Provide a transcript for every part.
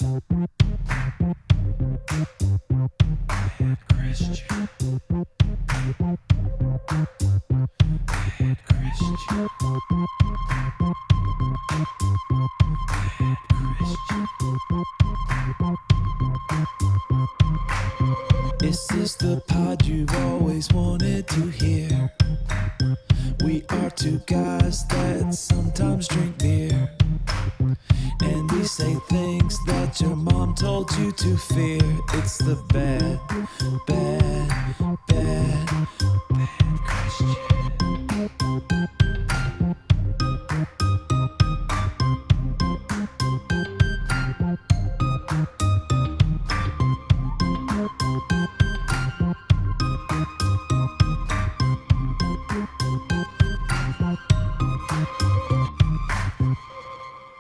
This is the pod you've always wanted to hear. We are two guys that sometimes drink beer, and we say things that your mom told you to fear. It's the bad Christian.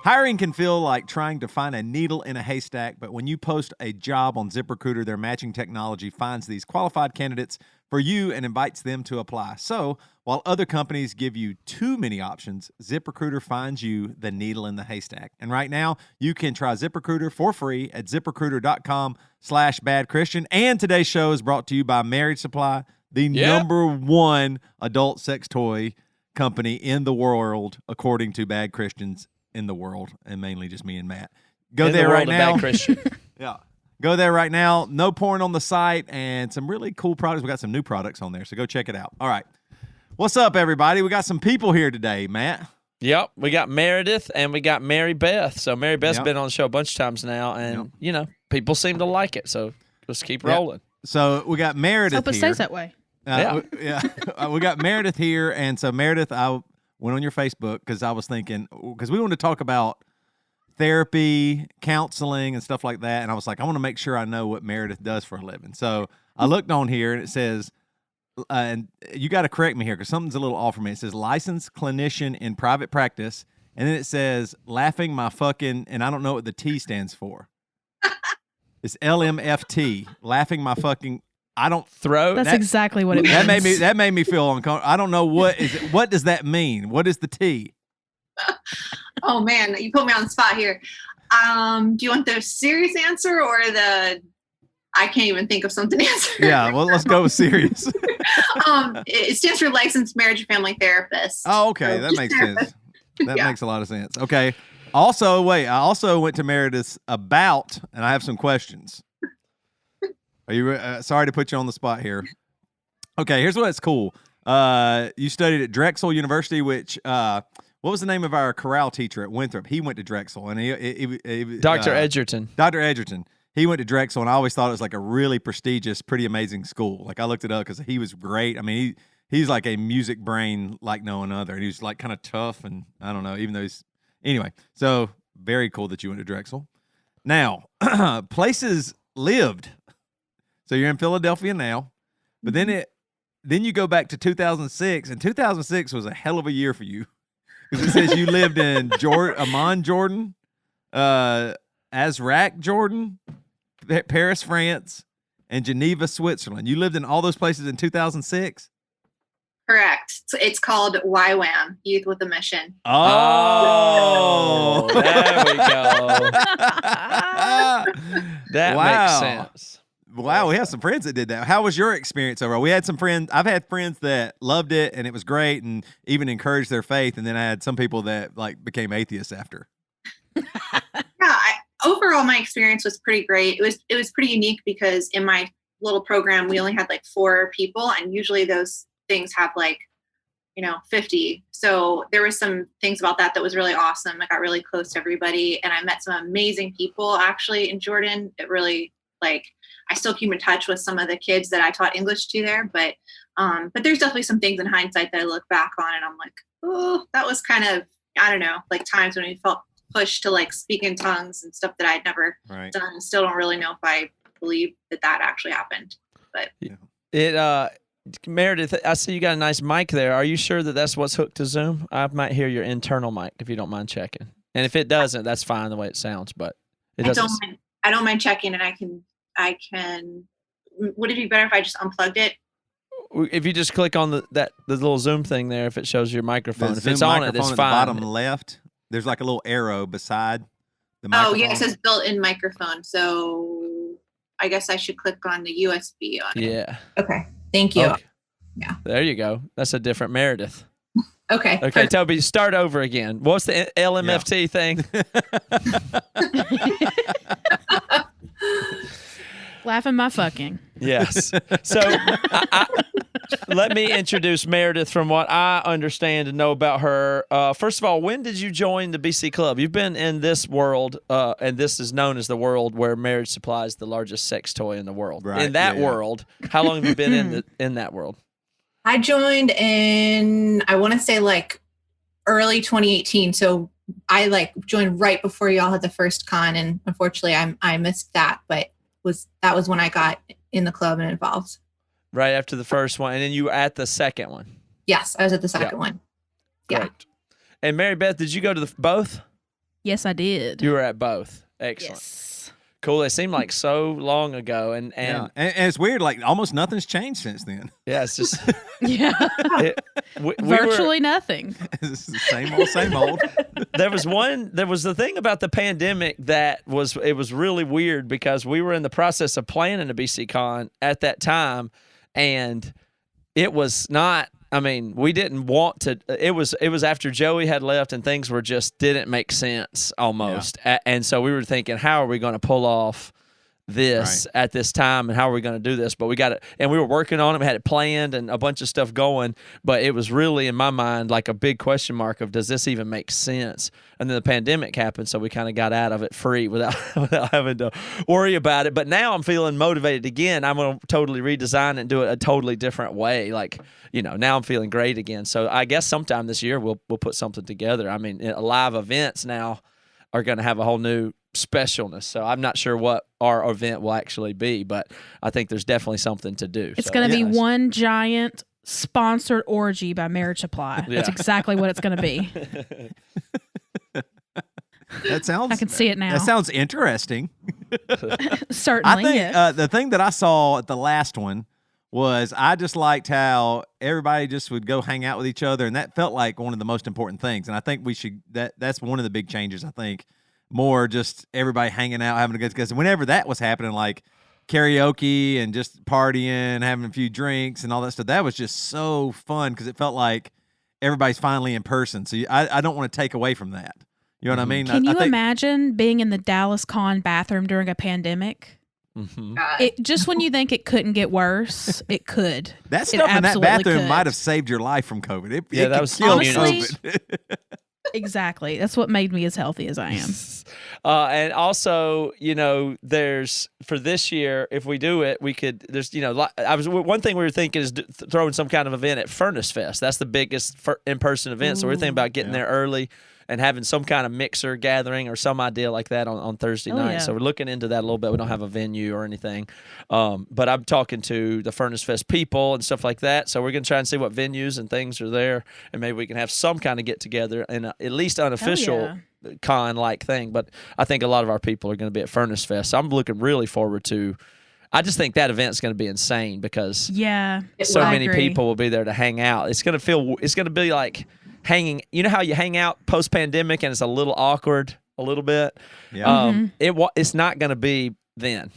Hiring can feel like trying to find a needle in a haystack, but when you post a job on ZipRecruiter, their matching technology finds these qualified candidates for you and invites them to apply. So, while other companies give you too many options, ZipRecruiter finds you the needle in the haystack. And right now, you can try ZipRecruiter for free at ZipRecruiter.com/badchristian. And today's show is brought to you by Marriage Supply, the number one adult sex toy company in the world, according to Bad Christians in the world, and mainly just me and Matt. Go there right now. Bad Christian. Yeah. Go there right now. No porn on the site and some really cool products. We got some new products on there, so go check it out. All right. What's up, everybody? We got some people here today, Matt. Yep. We got Meredith and we got Mary Beth. So Mary Beth's been on the show a bunch of times now, and, you know, people seem to like it, so let's keep rolling. So we got Meredith Hope it here. stays that way. We got Meredith here, and so Meredith, I went on your Facebook because I was thinking, because we wanted to talk about therapy, counseling, and stuff like that, and I was like, I want to make sure I know what Meredith does for a living. So I looked on here, and it says, and you got to correct me here because something's a little off for me. It says licensed clinician in private practice, and then it says laughing my fucking, and I don't know what the T stands for. It's LMFT, laughing my fucking. I don't throw. That's exactly what it means. That made me feel uncomfortable. I don't know what is it. What does that mean? What is the T? Oh man, you put me on the spot here. Do you want the serious answer or the I can't even think of something answer? Yeah, well, let's go with serious. It stands for licensed marriage and family therapist. Oh, okay, So that makes sense. That makes a lot of sense. Okay. Also, I also went to Meredith's about, and I have some questions. Are you sorry to put you on the spot here? Okay, here's what's cool. You studied at Drexel University, which what was the name of our chorale teacher at Winthrop? He went to Drexel, and he Dr. Edgerton. Dr. Edgerton. He went to Drexel, and I always thought it was like a really prestigious, pretty amazing school. Like I looked it up because he was great. I mean, he's like a music brain like no other, and he was like kind of tough, and I don't know, even though he's anyway. So very cool that you went to Drexel. Now, places lived. So you're in Philadelphia now, but then you go back to 2006, and 2006 was a hell of a year for you because it says you lived in Amman, Jordan, Azraq, Jordan, Paris, France, and Geneva, Switzerland. You lived in all those places in 2006? Correct. It's called YWAM, Youth with a Mission. Oh, there we go. That makes sense. Wow, we have some friends that did that. How was your experience overall? We had some friends. I've had friends that loved it and it was great and even encouraged their faith. And then I had some people that like became atheists after. Overall, my experience was pretty great. It was pretty unique because in my little program, we only had like 4 people, and usually those things have like, 50. So there were some things about that was really awesome. I got really close to everybody, and I met some amazing people actually in Jordan. It really I still keep in touch with some of the kids that I taught English to there, but there's definitely some things in hindsight that I look back on and I'm like, oh, that was kind of, I don't know, like times when we felt pushed to like speak in tongues and stuff that I'd never done, and still don't really know if I believe that actually happened. But Meredith, I see you got a nice mic there. Are you sure that that's what's hooked to Zoom? I might hear your internal mic if you don't mind checking. And if it doesn't, that's fine the way it sounds, but it doesn't. I don't mind checking, and I can, would it be better if I just unplugged it? If you just click on the little Zoom thing there, if it shows your microphone, if it's on it, it's fine. At the bottom left, there's like a little arrow beside The Oh, microphone? yeah, it says built-in microphone. So I guess I should click on the USB on it. Yeah. Okay. Thank you. Okay. Yeah. There you go. That's a different Meredith. Okay. Okay, perfect. Toby, start over again. What's the LMFT thing? Laughing my fucking. Yes. So let me introduce Meredith from what I understand and know about her. First of all, when did you join the BC Club? You've been in this world, and this is known as the world where Marriage Supply is the largest sex toy in the world. Right, In that yeah, yeah. world, how long have you been in that world? I joined in, I want to say like early 2018. So I joined right before y'all had the first con, and unfortunately I missed that, but that was when I got in the club and involved. Right after the first one, and then you were at the second one. Yes, I was at the second one. Yeah. Great. And Mary Beth, did you go to both? Yes, I did. You were at both. Excellent. Yes. Cool. They seem like so long ago, and it's weird. Like almost nothing's changed since then. yeah, it's just Yeah. Virtually nothing. It's the same old, same old. There was the thing about the pandemic that was really weird because we were in the process of planning a BC Con at that time, and it was not. I mean, we didn't want to. It was after Joey had left and things were just didn't make sense almost, and so we were thinking, how are we going to pull off this at this time, and how are we going to do this? But we got it, and we were working on it. We had it planned and a bunch of stuff going, but it was really in my mind like a big question mark of does this even make sense? And then the pandemic happened, so we kind of got out of it free without having to worry about it. But now I'm feeling motivated again. I'm going to totally redesign it and do it a totally different way. Like, now I'm feeling great again. So I guess sometime this year we'll put something together. I mean, live events now are going to have a whole new specialness. So I'm not sure what our event will actually be, but I think there's definitely something to do. It's going to be one giant sponsored orgy by Marriage Supply. Yeah. That's exactly what it's going to be. That sounds. I can see it now. That sounds interesting. Certainly. I think yes. the thing that I saw at the last one was I just liked how everybody just would go hang out with each other, and that felt like one of the most important things. And I think we should that's one of the big changes. I think more just everybody hanging out, having a good, because whenever that was happening, like karaoke and just partying, having a few drinks and all that stuff, that was just so fun because it felt like everybody's finally in person. So I don't want to take away from that. You know what I mean? Can you think, imagine being in the Dallas Con bathroom during a pandemic? Mm-hmm. Just when you think it couldn't get worse, it could. That stuff in that absolutely bathroom could. might have saved your life from COVID. It that could was kill honestly, COVID. Exactly. That's what made me as healthy as I am. And also, there's for this year, if we do it, we could. There's, one thing we were thinking is throwing some kind of event at Furnace Fest. That's the biggest in-person event. So we're thinking about getting there early and having some kind of mixer gathering or some idea like that on Thursday night. Yeah. So we're looking into that a little bit. We don't have a venue or anything. But I'm talking to the Furnace Fest people and stuff like that. So we're going to try and see what venues and things are there. And maybe we can have some kind of get together and at least unofficial con-like thing. But I think a lot of our people are going to be at Furnace Fest. So I'm looking really forward to. I just think that event's going to be insane because so many people will be there to hang out. It's going to be like hanging. You know how you hang out post-pandemic and it's a little awkward a little bit? Yeah. It's not going to be then.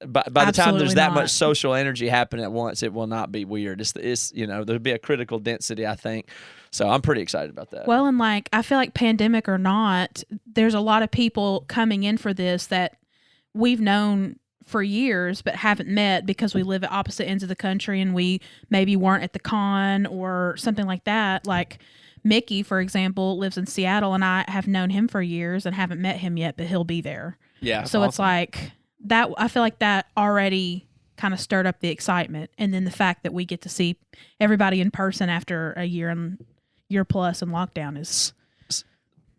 By the time there's that not. much social energy happening at once, it will not be weird. It's there'll be a critical density, I think. So I'm pretty excited about that. Well, and I feel like pandemic or not, there's a lot of people coming in for this that we've known for years but haven't met because we live at opposite ends of the country and we maybe weren't at the con or something like that. Like Mickey, for example, lives in Seattle and I have known him for years and haven't met him yet, but he'll be there. Yeah. So it's like that. I feel like that already kind of stirred up the excitement. And then the fact that we get to see everybody in person after a year plus in lockdown is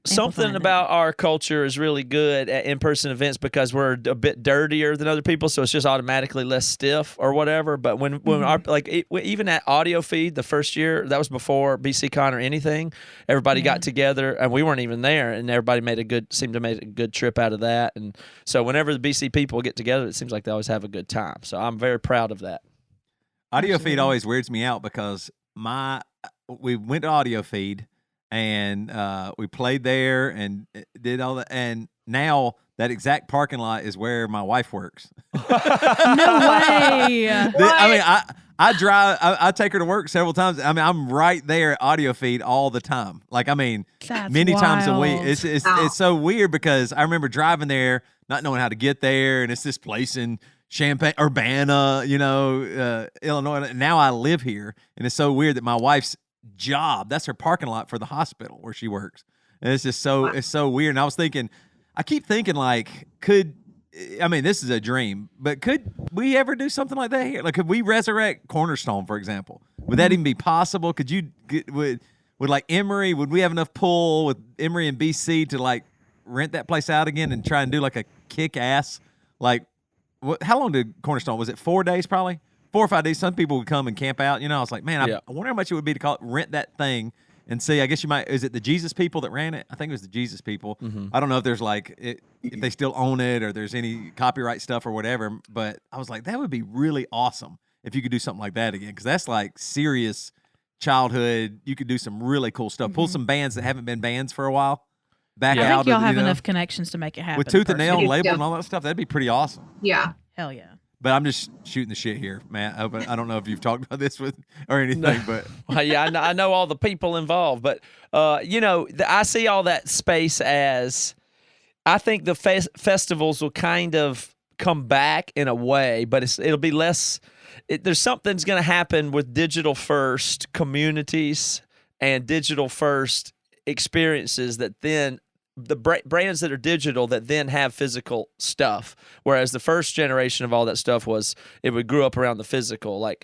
something about our culture is really good at in-person events because we're a bit dirtier than other people, so it's just automatically less stiff or whatever. But when our even at audio feed the first year, that was before BCCon or anything, everybody got together and we weren't even there, and everybody seemed to make a good trip out of that. And so whenever the BC people get together, it seems like they always have a good time. So I'm very proud of that. Audio feed always weirds me out because we went to audio feed. And we played there and did all that. And now that exact parking lot is where my wife works. No way. I mean, I drive. I take her to work several times. I mean, I'm right there at Audio Feed all the time. Like, I mean, That's many times a week. wild. It's so weird because I remember driving there, not knowing how to get there, and it's this place in Champaign, Urbana, Illinois. Now I live here, and it's so weird that my wife's job, that's her parking lot for the hospital where she works. And it's just so it's so weird. And I keep thinking like, this is a dream, but could we ever do something like that here? Like, could we resurrect Cornerstone, for example? Would that even be possible? Could you would like Emory? Would we have enough pull with Emory and BC to like rent that place out again and try and do like a kick ass like? How long did Cornerstone? Was it 4 days? Probably 4 or 5 days. Some people would come and camp out. I was like, man, I wonder how much it would be to rent that thing and see. I guess you might. Is it the Jesus People that ran it? I think it was the Jesus People. Mm-hmm. I don't know if there's if they still own it or there's any copyright stuff or whatever. But I was like, that would be really awesome if you could do something like that again, because that's like serious childhood. You could do some really cool stuff. Pull some bands that haven't been bands for a while. I think y'all have enough connections to make it happen. With Tooth and Nail personally. label Yeah. and all that stuff. That'd be pretty awesome. Yeah. Hell yeah. But I'm just shooting the shit here, man. I don't know if you've talked about this or anything, but Well, yeah, I know all the people involved, but I see all that space as I think the festivals will kind of come back in a way, but it'll be less. There's something's going to happen with digital first communities and digital first experiences that then the brands that are digital that then have physical stuff, whereas the first generation of all that stuff it grew up around the physical, and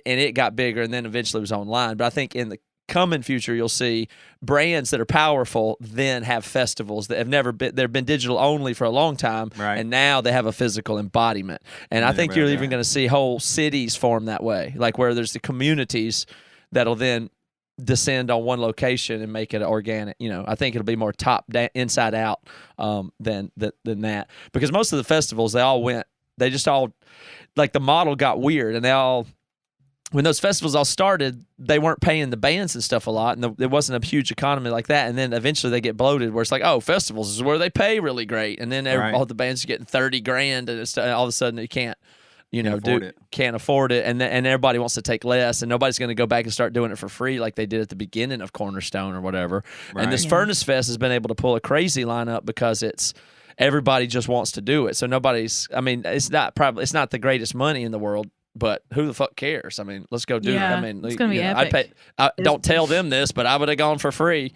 it got bigger and then eventually was online. But I think in the coming future, you'll see brands that are powerful then have festivals that have never been. They've been digital only for a long time, Right. and now they have a physical embodiment. And I think you're even going to see whole cities form that way, like where there's the communities that'll then descend on one location and make it organic. I think it'll be more inside out than that, because most of the festivals they just all like the model got weird, and when those festivals all started, they weren't paying the bands and stuff a lot, and there wasn't a huge economy like that. And then eventually they get bloated, where it's like, oh, festivals is where they pay really great, and then all the bands are getting $30,000, and all of a sudden you can't. Can't afford it, and everybody wants to take less, and nobody's going to go back and start doing it for free like they did at the beginning of Cornerstone or whatever. Right. And this Furnace Fest has been able to pull a crazy lineup because everybody just wants to do it. So it's not the greatest money in the world, but who the fuck cares? I mean, let's go do it. I mean, it's gonna be epic. Don't tell them this, but I would have gone for free.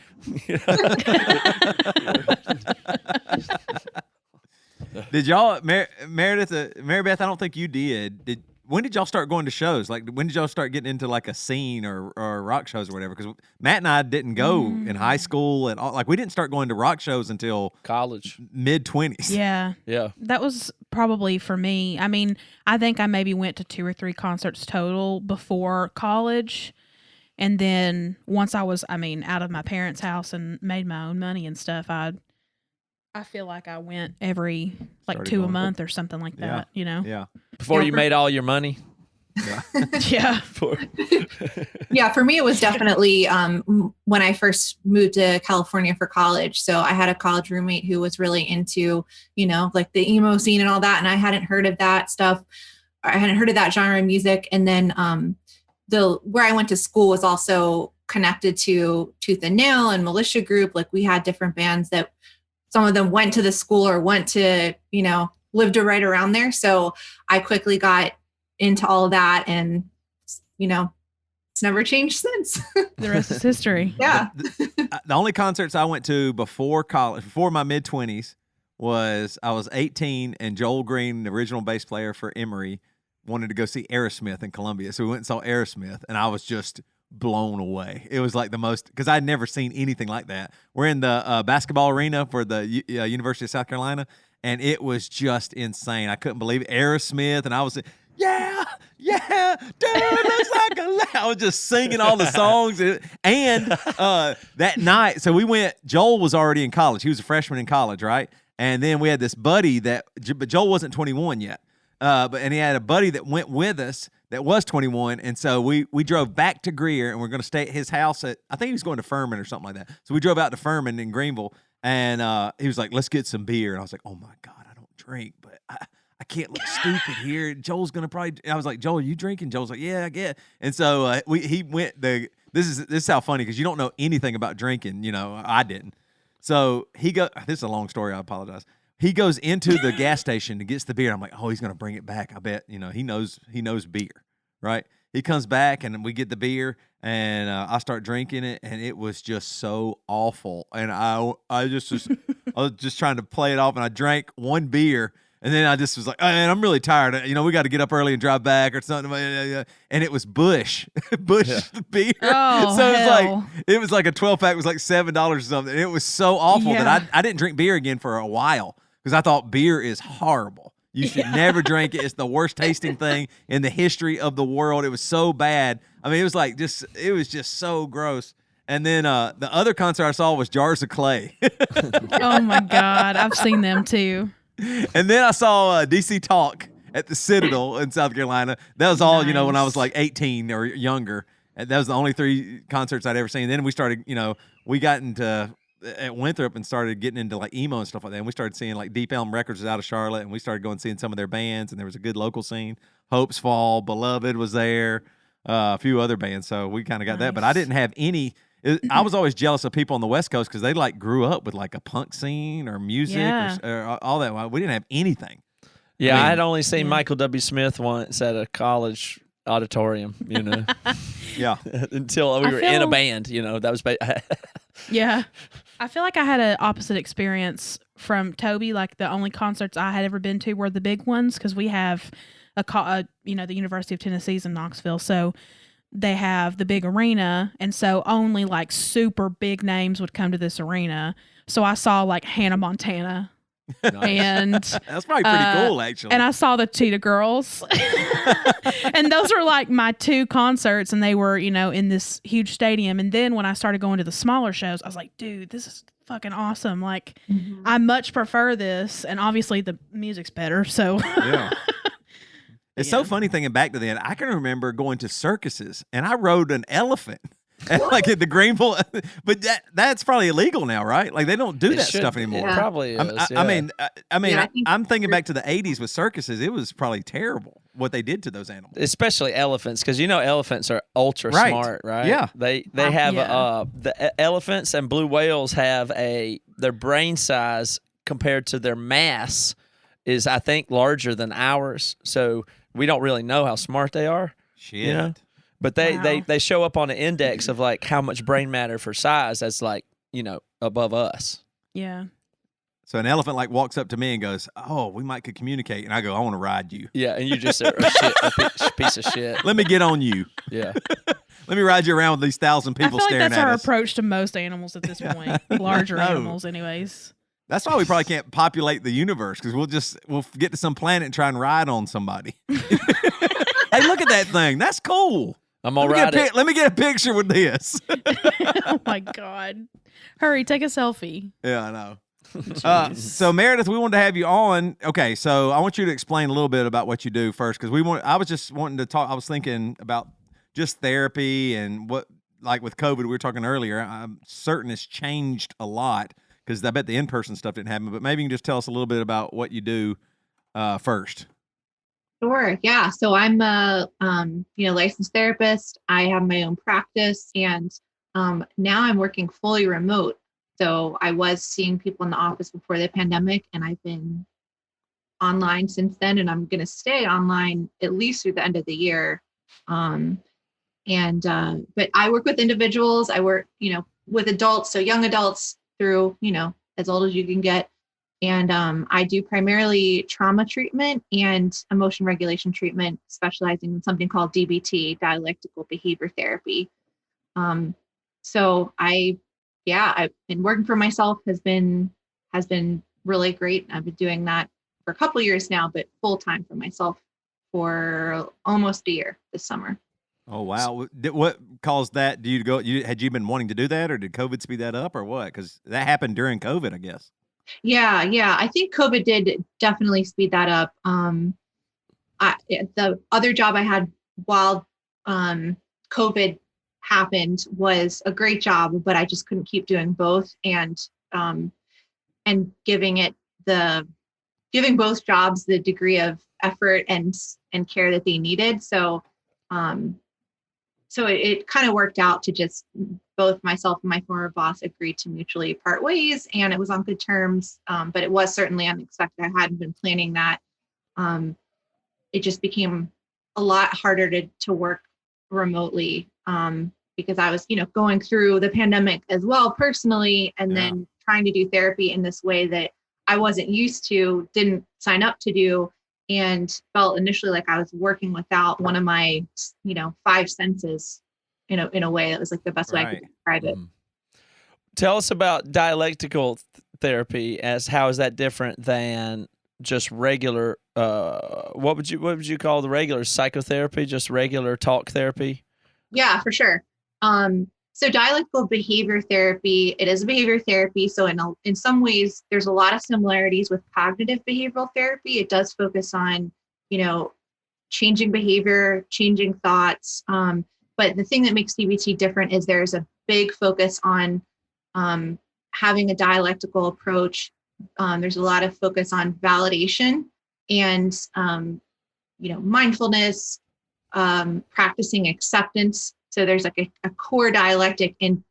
Did y'all, Meredith, Mary Beth? I don't think you did. When did y'all start going to shows? Like, when did y'all start getting into like a scene or rock shows or whatever? Because Matt and I didn't go in high school and all. Like, we didn't start going to rock shows until College, mid-20s. Yeah. Yeah. That was probably for me. I mean, I think I maybe went to 2 or 3 concerts total before college. And then once I was, out of my parents' house and made my own money and stuff, I feel like I went every Started 2 a going. month or something like that, Yeah. before you made all your money. Yeah. Yeah, for me, it was definitely when I first moved to California for college. So I had a college roommate who was really into, like the emo scene and all that. And I hadn't heard of that stuff. I hadn't heard of that genre of music. And then where I went to school was also connected to Tooth and Nail and Militia Group. Like, we had different bands that some of them went to the school or went to, lived right around there. So I quickly got into all of that, and it's never changed since. The rest is history. Yeah. The only concerts I went to before college, before my mid-20s, was I was 18 and Joel Green, the original bass player for Emory, wanted to go see Aerosmith in Columbia. So we went and saw Aerosmith, and I was just blown away. It was like the most, because I'd never seen anything like that. We're in the basketball arena for the University of South Carolina, and it was just insane. I couldn't believe it. Aerosmith, and I was yeah, dude, looks like I was just singing all the songs. And that night, so we went, Joel was already in college. He was a freshman in college, right? And then we had this buddy but Joel wasn't 21 yet. And he had a buddy that went with us that was 21, and so we drove back to Greer, and we're going to stay at his house I think he was going to Furman or something like that. So we drove out to Furman in Greenville, And he was like, let's get some beer. And I was like, oh my God, I don't drink, but I can't look stupid here. Joel's gonna probably. I was like, Joel, are you drinking? Joel's like, yeah, I get. And so he went. This is how funny, because you don't know anything about drinking. I didn't. So this is a long story. I apologize. He goes into the gas station and gets the beer. I'm like, oh, he's gonna bring it back. I bet. He knows beer, right? He comes back and we get the beer, and I start drinking it, and it was just so awful. And I was just trying to play it off, and I drank one beer. And then I just was like, oh, man, I'm really tired. We got to get up early and drive back or something. And it was Bush beer. Oh, so it was like a 12-pack was like $7 or something. It was so awful that I didn't drink beer again for a while, because I thought beer is horrible. You should never drink it. It's the worst tasting thing in the history of the world. It was so bad. I mean, it was just so gross. And then the other concert I saw was Jars of Clay. Oh my God, I've seen them too. And then I saw DC Talk at the Citadel in South Carolina. That was all, when I was like 18 or younger. And that was the only 3 concerts I'd ever seen. Then we started, we got into at Winthrop and started getting into like emo and stuff like that. And we started seeing like Deep Elm Records was out of Charlotte, and we started going and seeing some of their bands. And there was a good local scene. Hope's Fall, Beloved was there, a few other bands. So we kind of got that. But I didn't have any. I was always jealous of people on the West Coast, because they like grew up with like a punk scene or music or all that. We didn't have anything. Yeah, I had only seen Michael W. Smith once at a college auditorium, Yeah. Until we were in a band, that was Yeah. I feel like I had an opposite experience from Toby. Like, the only concerts I had ever been to were the big ones, because we have the University of Tennessee's in Knoxville. So they have the big arena, and so only like super big names would come to this arena. So I saw like Hannah Montana. Nice. And that's probably pretty cool, actually. And I saw the Cheetah Girls. And those were like my 2 concerts, and they were, in this huge stadium. And then when I started going to the smaller shows, I was like, dude, this is fucking awesome. Like, I much prefer this, and obviously the music's better. So yeah. It's so funny thinking back to then. I can remember going to circuses, and I rode an elephant. Like at the Greenville, but that's probably illegal now, right? Like, they don't do that stuff anymore. It probably is. I mean, I'm thinking back to the '80s with circuses. It was probably terrible what they did to those animals, especially elephants, because elephants are ultra smart, right? Yeah, they have the elephants and blue whales have their brain size compared to their mass is, I think, larger than ours. So we don't really know how smart they are. Shit. But they show up on an index of like how much brain matter for size that's like, above us. Yeah. So an elephant like walks up to me and goes, "Oh, we could communicate." And I go, "I want to ride you." Yeah, and you just a piece of shit. Let me get on you. Yeah. Let me ride you around with these 1,000 people staring at us. I feel like that's our approach to most animals at this point. Larger animals, anyways. That's why we probably can't populate the universe, because we'll get to some planet and try and ride on somebody. Hey, look at that thing. That's cool. I'm all right. Let me get a picture with this. Oh my God. Hurry, take a selfie. Yeah, I know. So Meredith, we wanted to have you on. Okay, so I want you to explain a little bit about what you do first, because I was just wanting to talk. I was thinking about just therapy and what, like with COVID, we were talking earlier. I'm certain it's changed a lot, because I bet the in-person stuff didn't happen. But maybe you can just tell us a little bit about what you do first. Sure. Yeah. So I'm a licensed therapist. I have my own practice, and now I'm working fully remote. So I was seeing people in the office before the pandemic, and I've been online since then, and I'm going to stay online at least through the end of the year. But I work with individuals. I work, with adults, so young adults through, as old as you can get. And I do primarily trauma treatment and emotion regulation treatment, specializing in something called DBT, dialectical behavior therapy. So I've been working for myself has been really great. I've been doing that for a couple of years now, but full time for myself for almost a year this summer. Oh, wow. What caused that? Had you been wanting to do that, or did COVID speed that up, or what? Because that happened during COVID, I guess. Yeah. I think COVID did definitely speed that up. The other job I had while COVID happened was a great job, but I just couldn't keep doing both. And and giving both jobs the degree of effort and care that they needed. So it kind of worked out to just both myself and my former boss agreed to mutually part ways, and it was on good terms. But it was certainly unexpected. I hadn't been planning that. It just became a lot harder to work remotely because I was, going through the pandemic as well personally, and then trying to do therapy in this way that I wasn't used to, didn't sign up to do, and felt initially like I was working without one of my, 5 senses, in a way that was like the best way I could describe it. Tell us about dialectical therapy. How is that different than just regular? What would you call the regular psychotherapy? Just regular talk therapy? Yeah, for sure. So dialectical behavior therapy, it is a behavior therapy. So in some ways, there's a lot of similarities with cognitive behavioral therapy. It does focus on, changing behavior, changing thoughts. But the thing that makes CBT different is there's a big focus on having a dialectical approach. There's a lot of focus on validation and, mindfulness, practicing acceptance. So there's like a core dialectic in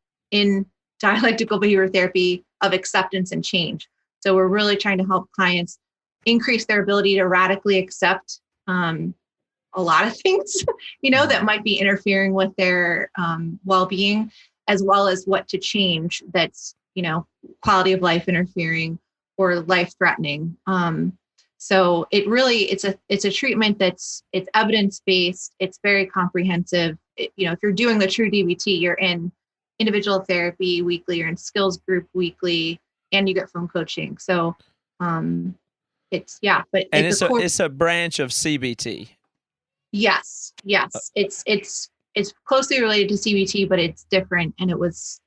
dialectical behavior therapy of acceptance and change. So we're really trying to help clients increase their ability to radically accept a lot of things, that might be interfering with their well-being, as well as what to change that's, quality of life interfering or life-threatening. So it's a treatment it's evidence-based. It's very comprehensive. If you're doing the true DBT, you're in individual therapy weekly, you're in skills group weekly, and you get phone coaching. So it's a branch of CBT. Yes. It's closely related to CBT, but it's different. And it was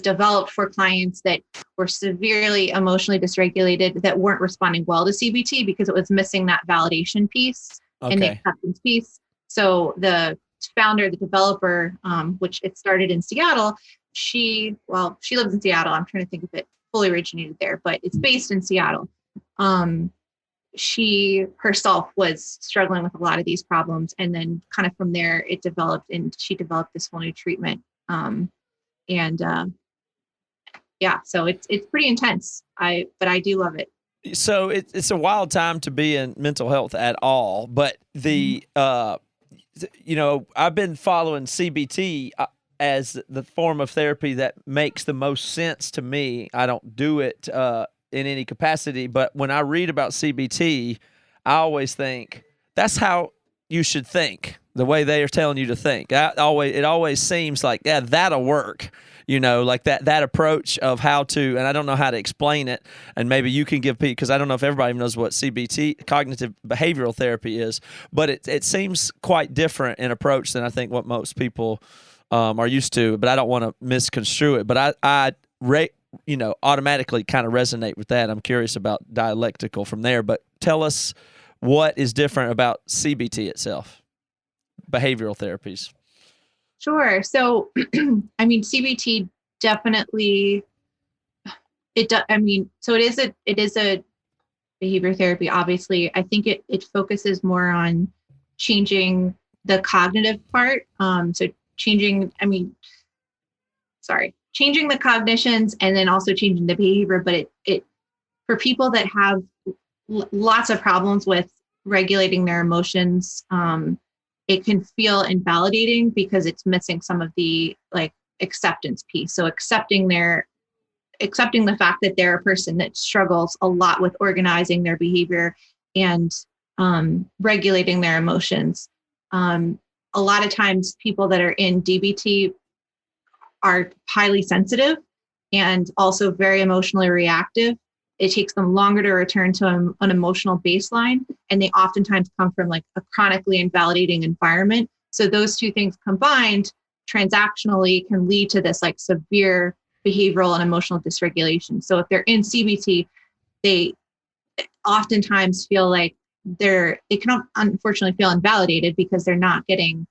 developed for clients that were severely emotionally dysregulated, that weren't responding well to CBT because it was missing that validation piece and the acceptance piece. So the founder, the developer, which it started in Seattle, she lives in Seattle. I'm trying to think if it fully originated there, but it's based in Seattle. She herself was struggling with a lot of these problems. And then kind of from there, it developed, and she developed this whole new treatment. So it's pretty intense. But I do love it. So it's a wild time to be in mental health at all. But I've been following CBT as the form of therapy that makes the most sense to me. I don't do it in any capacity, but when I read about CBT, I always think that's how you should think, the way they are telling you to think. It always seems like, that'll work, like that approach of how to, and I don't know how to explain it, and maybe you can give people, because I don't know if everybody knows what CBT, cognitive behavioral therapy, is, but it seems quite different in approach than I think what most people are used to, but I don't want to misconstrue it, but I automatically kind of resonate with that. I'm curious about dialectical from there, but tell us what is different about CBT itself, behavioral therapies. Sure. So, CBT definitely, it is a behavior therapy. Obviously, I think it focuses more on changing the cognitive part. Changing the cognitions and then also changing the behavior. But it for people that have lots of problems with regulating their emotions, it can feel invalidating because it's missing some of the acceptance piece. So accepting the fact that they're a person that struggles a lot with organizing their behavior and regulating their emotions. A lot of times people that are in DBT are highly sensitive and also very emotionally reactive. It takes them longer to return to an emotional baseline, and they oftentimes come from a chronically invalidating environment. So those two things combined transactionally can lead to this severe behavioral and emotional dysregulation. So if they're in CBT, they oftentimes feel like they can unfortunately feel invalidated because they're not getting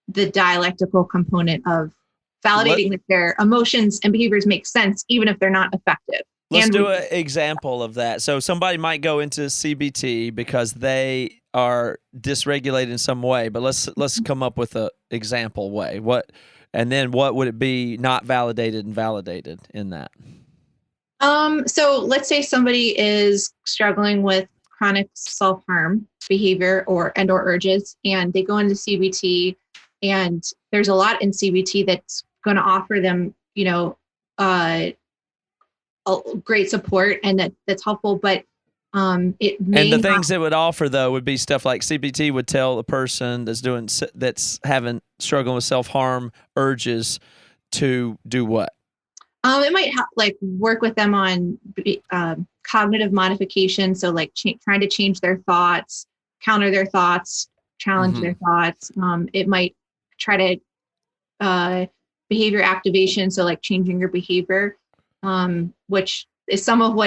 the dialectical component of validating that their emotions and behaviors make sense, even if they're not effective. Let's And do an example of that. So somebody might go into CBT because they are dysregulated in some way, but let's come up with a example way. And then what would it be not validated and validated in that? So let's say somebody is struggling with chronic self-harm behavior or urges, and they go into CBT, and there's a lot in CBT that's going to offer them, great support, and that's helpful, but it may And the things it would offer though would be stuff like CBT would tell the person that's struggling with self-harm urges to do what? It might work with them on cognitive modification. So like trying to change their thoughts, counter their thoughts, challenge their thoughts. It might try to behavior activation. So like changing your behavior, which is some of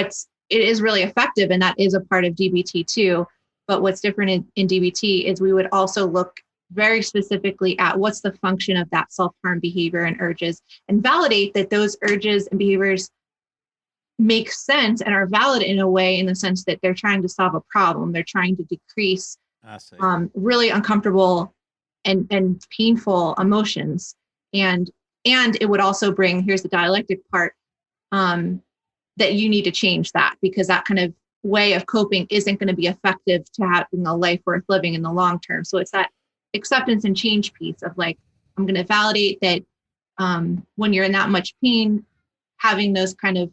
it is really effective. And that is a part of DBT too. But what's different in DBT is we would also look very specifically at what's the function of that self-harm behavior and urges, and validate that those urges and behaviors make sense and are valid in a way, in the sense that they're trying to solve a problem. They're trying to decrease really uncomfortable and painful emotions. And it would also bring, here's the dialectic part, that you need to change that, because that kind of way of coping isn't going to be effective to having a life worth living in the long term. So it's that acceptance and change piece of like, I'm going to validate that when you're in that much pain, having those kind of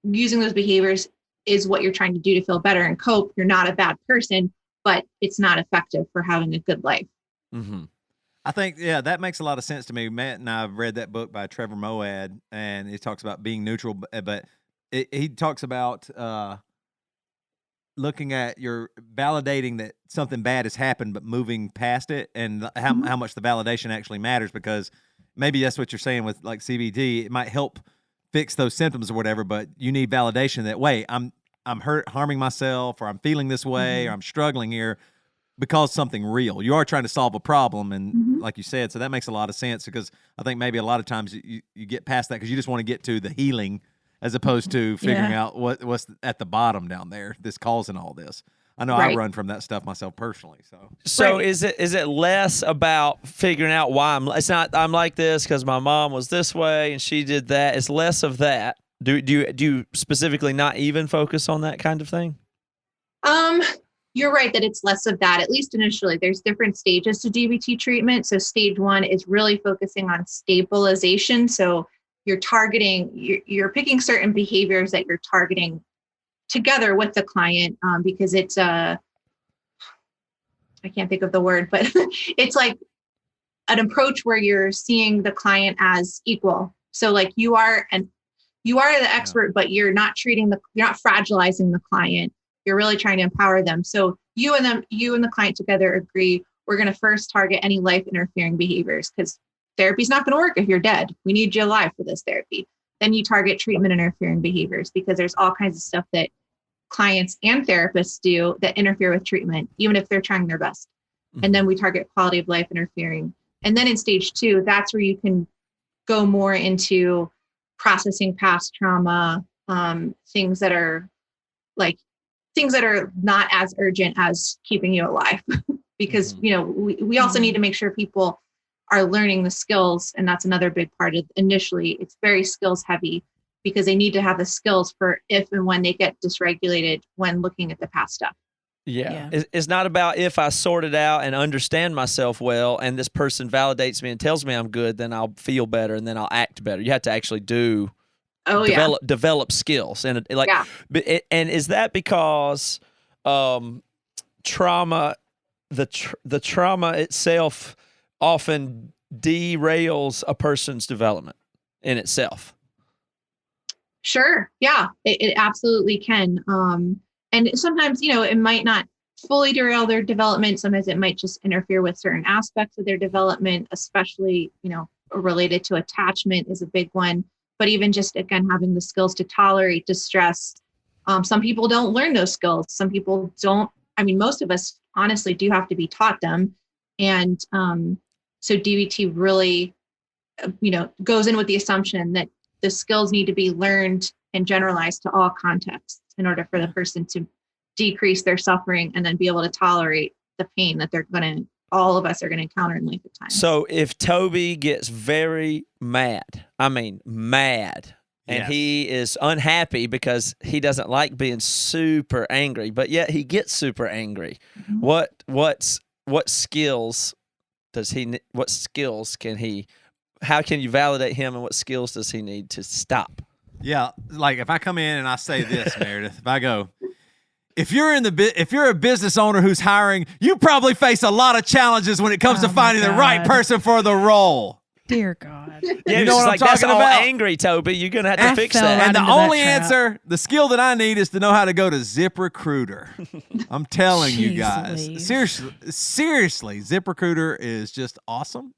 using those behaviors is what you're trying to do to feel better and cope. You're not a bad person, but it's not effective for having a good life. Mm-hmm. I think, that makes a lot of sense to me. Matt and I have read that book by Trevor Moawad, and he talks about being neutral, but he talks about looking at your validating that something bad has happened, but moving past it, and how much the validation actually matters, because maybe that's what you're saying with like CBT. It might help fix those symptoms or whatever, but you need validation that, wait, I'm harming myself, or I'm feeling this way, or I'm struggling here because something real. You are trying to solve a problem, and like you said, so that makes a lot of sense, because I think maybe a lot of times you get past that because you just want to get to the healing, as opposed to figuring out what's at the bottom down there that's causing all this. I know I run from that stuff myself personally. So is it less about figuring out why I'm like this because my mom was this way and she did that. It's less of that. Do you specifically not even focus on that kind of thing? You're right that it's less of that, at least initially. There's different stages to DBT treatment. So stage 1 is really focusing on stabilization. So you're picking certain behaviors that you're targeting together with the client, because it's I can't think of the word, but it's like an approach where you're seeing the client as equal. So like you are the expert, but you're not fragilizing the client. You're really trying to empower them. So you and the client together agree, we're going to first target any life interfering behaviors, because therapy's not going to work if you're dead. We need you alive for this therapy. Then you target treatment interfering behaviors, because there's all kinds of stuff that clients and therapists do that interfere with treatment, even if they're trying their best. And then we target quality of life interfering. And then in stage 2, that's where you can go more into processing past trauma, things that are not as urgent as keeping you alive. Because, we also need to make sure people are learning the skills. And that's another big part of initially, it's very skills heavy, because they need to have the skills for if and when they get dysregulated when looking at the past stuff. Yeah. It's not about if I sort it out and understand myself well, and this person validates me and tells me I'm good, then I'll feel better and then I'll act better. You have to actually develop skills. And and is that because trauma, the trauma itself often derails a person's development in itself? Sure. Yeah, it absolutely can. And sometimes, it might not fully derail their development. Sometimes it might just interfere with certain aspects of their development, especially, related to attachment is a big one. But even just, again, having the skills to tolerate distress. Some people don't learn those skills. Some people don't. I mean, most of us honestly do have to be taught them. And so DBT really, goes in with the assumption that the skills need to be learned and generalize to all contexts in order for the person to decrease their suffering and then be able to tolerate the pain that all of us are going to encounter in life at times. So if Toby gets very mad, I mean mad, and Yes. he is unhappy because he doesn't like being super angry, but yet he gets super angry, Mhm. what skills does he? What skills can he? How can you validate him, and what skills does he need to stop? Yeah, like if I come in and I say this, Meredith, if I go, if you're a business owner who's hiring, you probably face a lot of challenges when it comes to Oh my finding the right God. person for the role. Dear God. Yeah, You know it's what I'm like that's talking all about? angry, Toby. You're gonna have to I fix fell that. right And the into that only trap. answer, the skill that I need is to know how to go to ZipRecruiter. I'm telling you Jeez guys. Louise. Seriously, ZipRecruiter is just awesome.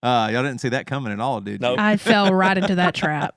Y'all didn't see that coming at all, did you? Nope. I fell right into that trap.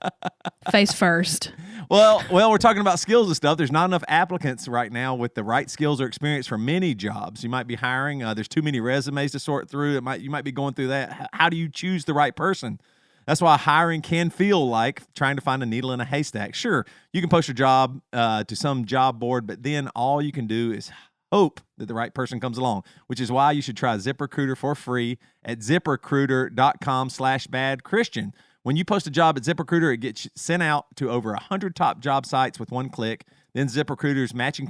Face first. Well, we're talking about skills and stuff. There's not enough applicants right now with the right skills or experience for many jobs. You might be hiring. There's too many resumes to sort through. You might be going through that. How do you choose the right person? That's why hiring can feel like trying to find a needle in a haystack. Sure, you can post your job to some job board, but then all you can do is hope that the right person comes along, which is why you should try ZipRecruiter for free at ziprecruiter.com/badchristian. When you post a job at ZipRecruiter, it gets sent out to over 100 top job sites with one click. Then ZipRecruiter's matching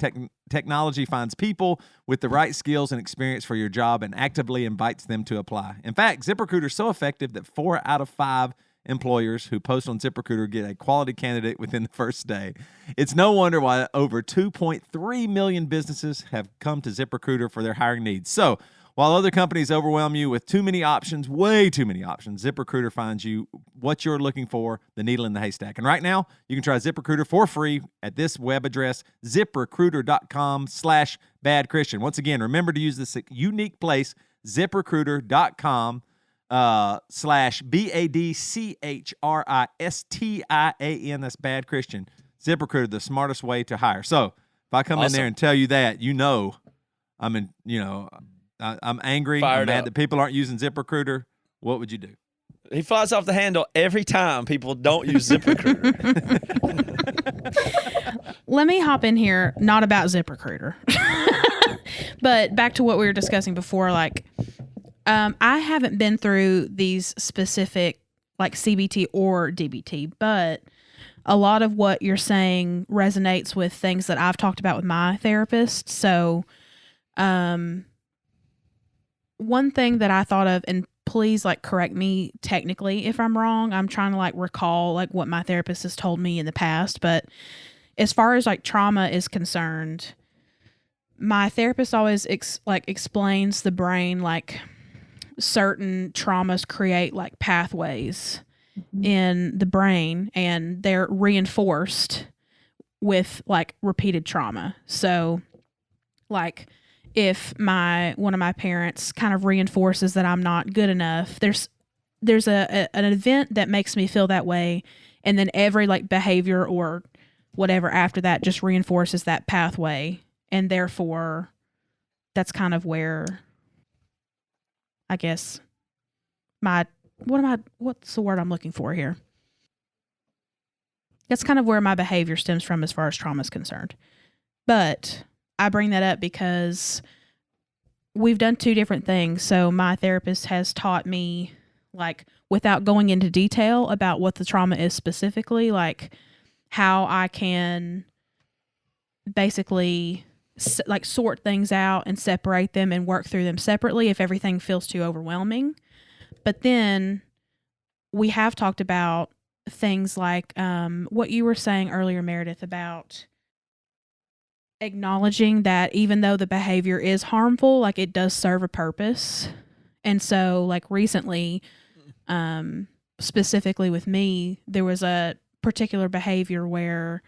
technology finds people with the right skills and experience for your job and actively invites them to apply. In fact, ZipRecruiter is so effective that 4 out of 5 employers who post on ZipRecruiter get a quality candidate within the first day. It's no wonder why over 2.3 million businesses have come to ZipRecruiter for their hiring needs. So, while other companies overwhelm you with too many options, way too many options, ZipRecruiter finds you what you're looking for, the needle in the haystack. And right now, you can try ZipRecruiter for free at this web address, ziprecruiter.com/badchristian. Once again, remember to use this unique place, ziprecruiter.com /BADCHRISTIAN. That's Bad Christian. ZipRecruiter, the smartest way to hire. So if I come in there and tell you that, I'm angry. Fired I'm mad up. that people aren't using ZipRecruiter. What would you do? He flies off the handle every time people don't use ZipRecruiter. Let me hop in here, not about ZipRecruiter, but back to what we were discussing before. Like, I haven't been through these specific like CBT or DBT, but a lot of what you're saying resonates with things that I've talked about with my therapist. So, one thing that I thought of, and please like correct me technically if I'm wrong. I'm trying to like recall like what my therapist has told me in the past, but as far as like trauma is concerned, my therapist always explains the brain, like certain traumas create like pathways in the brain and they're reinforced with like repeated trauma. So like if one of my parents kind of reinforces that I'm not good enough, there's an event that makes me feel that way, and then every like behavior or whatever after that just reinforces that pathway, and therefore that's kind of where I guess what's the word I'm looking for here? That's kind of where my behavior stems from as far as trauma is concerned. But I bring that up because we've done two different things. So my therapist has taught me, like, without going into detail about what the trauma is specifically, like how I can basically like sort things out and separate them and work through them separately if everything feels too overwhelming. But then we have talked about things like what you were saying earlier, Meredith, about acknowledging that even though the behavior is harmful, like it does serve a purpose. And so like recently, specifically with me, there was a particular behavior where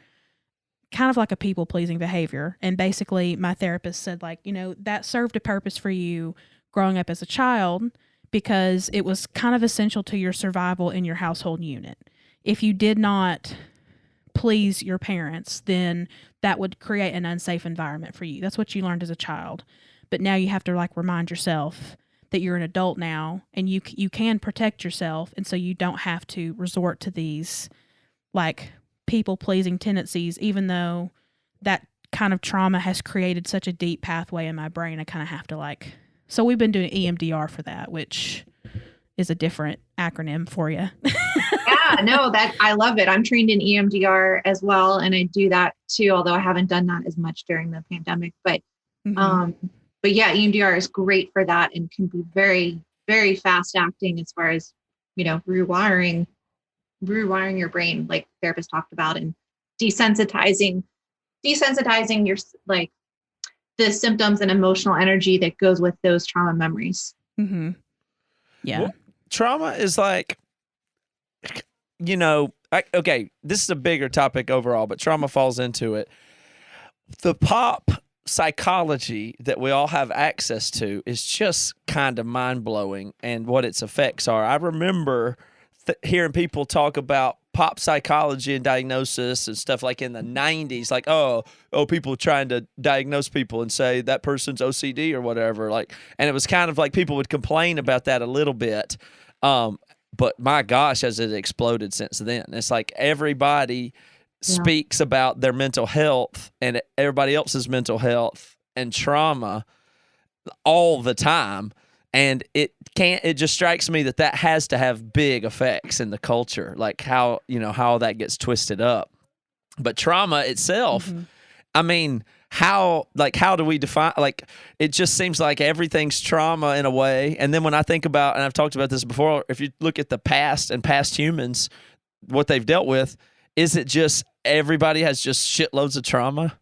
kind of like a people pleasing behavior. And basically my therapist said like, that served a purpose for you growing up as a child because it was kind of essential to your survival in your household unit. If you did not please your parents, then that would create an unsafe environment for you. That's what you learned as a child. But now you have to like remind yourself that you're an adult now and you can protect yourself. And so you don't have to resort to these like people pleasing tendencies, even though that kind of trauma has created such a deep pathway in my brain. I kind of have to so we've been doing EMDR for that, which is a different acronym for you. Yeah, no, that I love it. I'm trained in EMDR as well. And I do that too, although I haven't done that as much during the pandemic, but yeah, EMDR is great for that and can be very, very fast acting as far as, rewiring your brain, like therapist talked about, and desensitizing your the symptoms and emotional energy that goes with those trauma memories. Mm-hmm. Yeah. Well, trauma is okay, this is a bigger topic overall, but trauma falls into it. The pop psychology that we all have access to is just kind of mind-blowing, and what its effects are. I remember hearing people talk about pop psychology and diagnosis and stuff like in the 90s, like, oh, people trying to diagnose people and say that person's OCD or whatever. And it was kind of like people would complain about that a little bit. But my gosh, has it exploded since then. It's like everybody speaks about their mental health and everybody else's mental health and trauma all the time. And it just strikes me that has to have big effects in the culture, like how that gets twisted up. But trauma itself, I mean, how do we define, it just seems like everything's trauma in a way. And then when I think about, and I've talked about this before, if you look at the past and past humans, what they've dealt with, is it just everybody has just shitloads of trauma?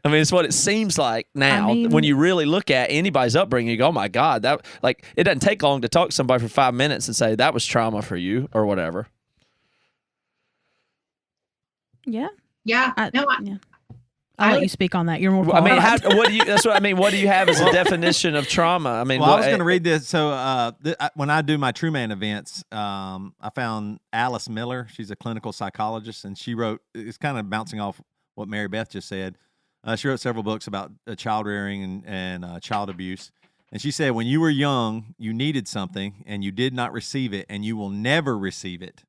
I mean, it's what it seems like now. When you really look at anybody's upbringing, you go, oh my God, that it doesn't take long to talk to somebody for 5 minutes and say that was trauma for you or whatever. Yeah. Yeah. I'll let you speak on that. You're more qualified. That's what I mean. What do you have as a definition of trauma? I mean, I was going to read this. So when I do my True Man events, I found Alice Miller. She's a clinical psychologist, and she wrote, it's kind of bouncing off what Mary Beth just said. She wrote several books about child rearing and child abuse. And she said, when you were young, you needed something and you did not receive it, and you will never receive it.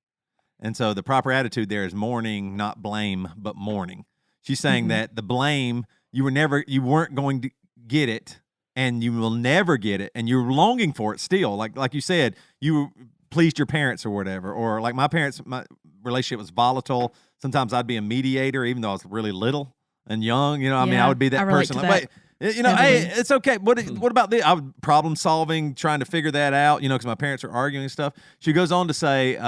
And so the proper attitude there is mourning, not blame, but mourning. She's saying that the blame, you weren't going to get it, and you will never get it, and you're longing for it still. Like you said, you pleased your parents or whatever. Or like my parents, my relationship was volatile. Sometimes I'd be a mediator, even though I was really little and young. I would be that person. Wait, hey, it's okay. What about this? I would problem solving, trying to figure that out, because my parents are arguing and stuff. She goes on to say,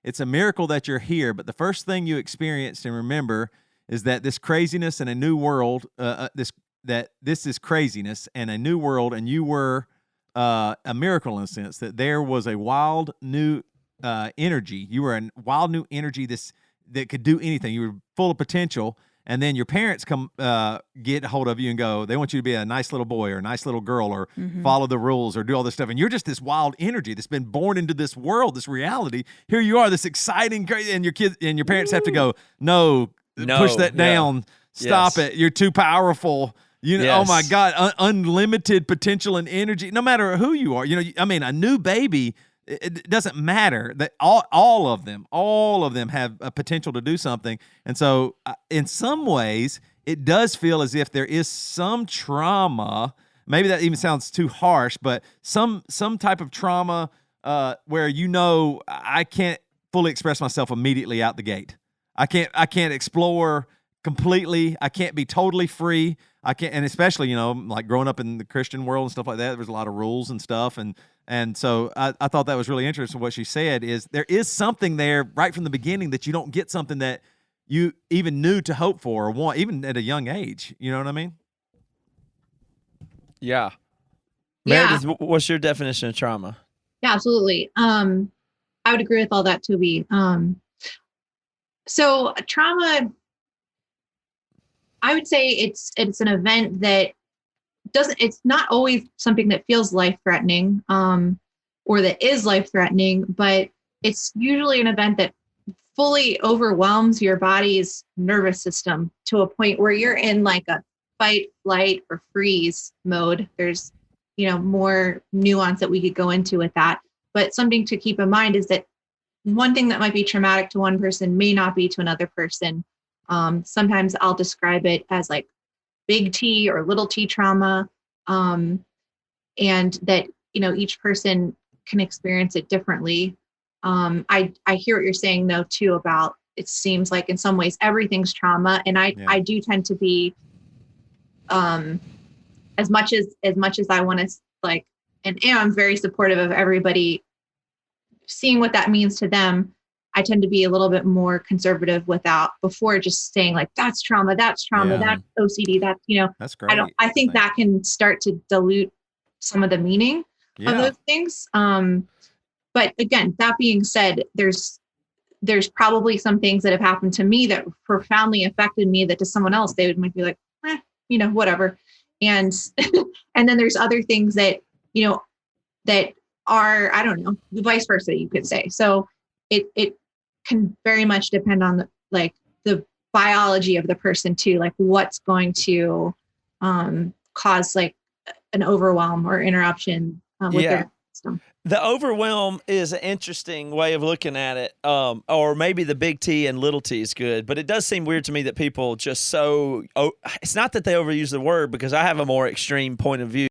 it's a miracle that you're here, but the first thing you experienced and remember is that this craziness in a new world, this is craziness and a new world, and you were a miracle in a sense, that there was a wild new energy. You were a wild new energy that could do anything. You were full of potential, and then your parents come get a hold of you and go, they want you to be a nice little boy or a nice little girl or follow the rules or do all this stuff, and you're just this wild energy that's been born into this world, this reality. Here you are, this exciting, and your kids and your parents have to go, no, push that down. Stop it. You're too powerful. Oh my God, unlimited potential and energy, no matter who you are. A new baby, it doesn't matter that all of them have a potential to do something. And so in some ways, it does feel as if there is some trauma. Maybe that even sounds too harsh, but some type of trauma where I can't fully express myself immediately out the gate. I can't explore completely. I can't be totally free. I can't, and especially, like growing up in the Christian world and stuff like that, there was a lot of rules and stuff. And so I thought that was really interesting. What she said is there is something there right from the beginning that you don't get something that you even knew to hope for or want, even at a young age. You know what I mean? Yeah. Meredith, what's your definition of trauma? Yeah, absolutely. I would agree with all that, Toby. So trauma, I would say it's an event that it's not always something that feels life-threatening, or that is life-threatening, but it's usually an event that fully overwhelms your body's nervous system to a point where you're in like a fight, flight, or freeze mode. There's, more nuance that we could go into with that. But something to keep in mind is that one thing that might be traumatic to one person may not be to another person. Sometimes I'll describe it as like big T or little T trauma. And that, each person can experience it differently. I hear what you're saying though, too, about it seems like in some ways everything's trauma. And I do tend to be, as much as I want to like, and am very supportive of everybody seeing what that means to them. I tend to be a little bit more conservative before just saying like, that's trauma, that's OCD, that's, That's great. I think that can start to dilute some of the meaning of those things. But again, that being said, there's probably some things that have happened to me that profoundly affected me that to someone else, they might be like, whatever. And, and then there's other things that, that are, I don't know, vice versa, you could say. So it can very much depend on the biology of the person too, like what's going to cause like an overwhelm or interruption with their system. The overwhelm is an interesting way of looking at it. Or maybe the big T and little t is good, but it does seem weird to me that people just it's not that they overuse the word, because I have a more extreme point of view.